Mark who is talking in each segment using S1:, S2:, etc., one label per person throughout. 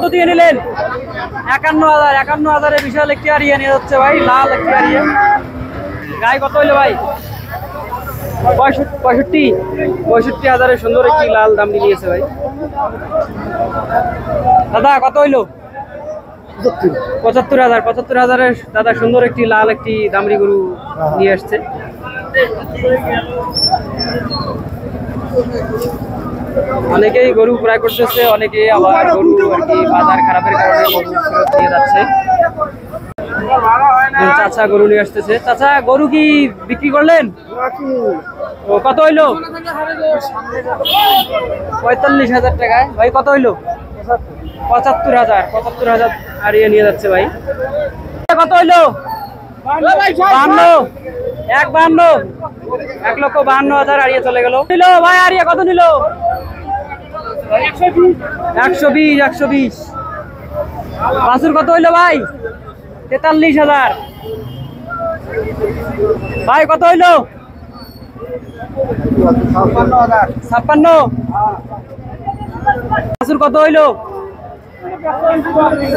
S1: কত দিয়ে নিলেন? ৫১,০০০। ৫১,০০০-এর বিশাল একটি আরিয়া নিয়ে যাচ্ছে ভাই, লাল একটি আরিয়া। গায়ে কত হইলো ভাই? ৬৫,০০০-৬৫,০০০ সুন্দর একটি লাল দাম নিয়েছে ভাই। দাদা কত হইলো? ৭৫,০০০। ৭৫,০০০-এর দাদা সুন্দর একটি লাল একটি দামড়ি গরু নিয়ে আসছে। অনেকেই গরু ক্রয় করতেছে, অনেকে আবার গরু আর কি বাজার খারাপের কারণে গরু ফেরত নিয়ে যাচ্ছে। চাচা গরু নিয়ে আসতেছে। চাচা গরু কি বিক্রি করলেন? ও কত হইলো? ৪৫,০০০ টাকায়। ভাই কত হইলো? ৭৫,০০০। ৭৫,০০০ আরিয়া নিয়ে যাচ্ছে ভাই। কত হইলো? ৫২। ১,৫২,০০০ আরিয়া চলে গেল। নিল ভাই আরিয়া কত নিল? ১২০। বাছুর কত হইলো ভাই? ৪৩,০০০। ভাই কত হইলো? ৫৬। বাছুর কত হইলো?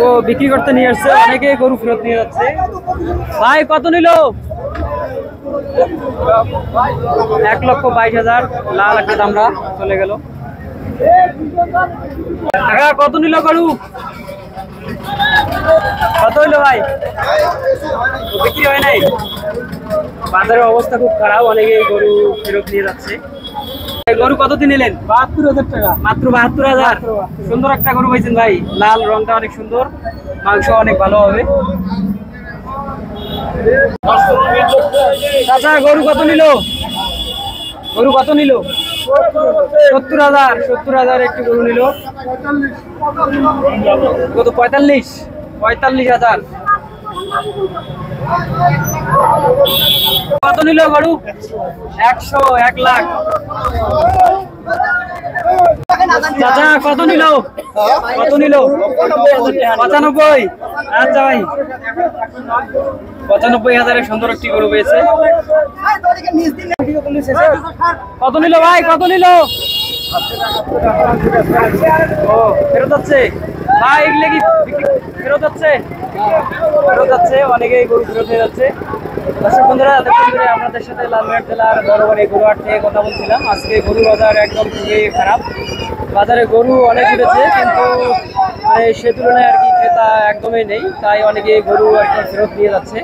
S1: ও বিক্রি করতে নিয়ে আসছে, অনেকে গরু ফেরত নিয়ে যাচ্ছে। ভাই কত নিল? ১,২২,০০০। লাল একটা দামড়া চলে গেল। কত নিল গরু? কত হইলো ভাই? বিক্রি হয় নাই। বাজারের অবস্থা খুব খারাপ, অনেকে গরু ফেরত নিয়ে যাচ্ছে। গরু কত দিন নিলেন?
S2: ৭২,০০০ টাকা।
S1: মাত্র ৭২,০০০। সুন্দর একটা গরু পাইছেন ভাই, লাল রংটা অনেক সুন্দর, মাংস অনেক ভালো হবে। চাচা গরু কত নিল? গরু কত নিল? ৭০,০০০। ৭০,০০০ একটি গরু নিল। কত? ৪৫,০০০। কত নিল গরু? ১০০। ১,০০,০০০। চাচা কত নিল? কত নিল? ৯৫। আচ্ছা ভাই ৯৫,০০০ সুন্দর একটি গরু পেয়েছে। কত নিল ভাই? কত নিল? ও ফেরত যাচ্ছে ভাই, এগুলো কি ফেরত যাচ্ছে? ফেরত যাচ্ছে, অনেকেই গরু ফেরত হয়ে যাচ্ছে। দর্শক বন্ধুরা, এতক্ষণ ধরে আপনাদের সাথে লালমনিরহাট জেলার বড়বাড়ি গরুহাট থেকে কথা বলছিলাম। আজকে গরু বাজার একদম খুবই খারাপ, বাজারে গরু অনেক উঠেছে কিন্তু মানে সে তুলনায় আর কি ক্রেতা একদমই নেই, তাই অনেকে গরু আর কি ফেরত নিয়ে যাচ্ছে।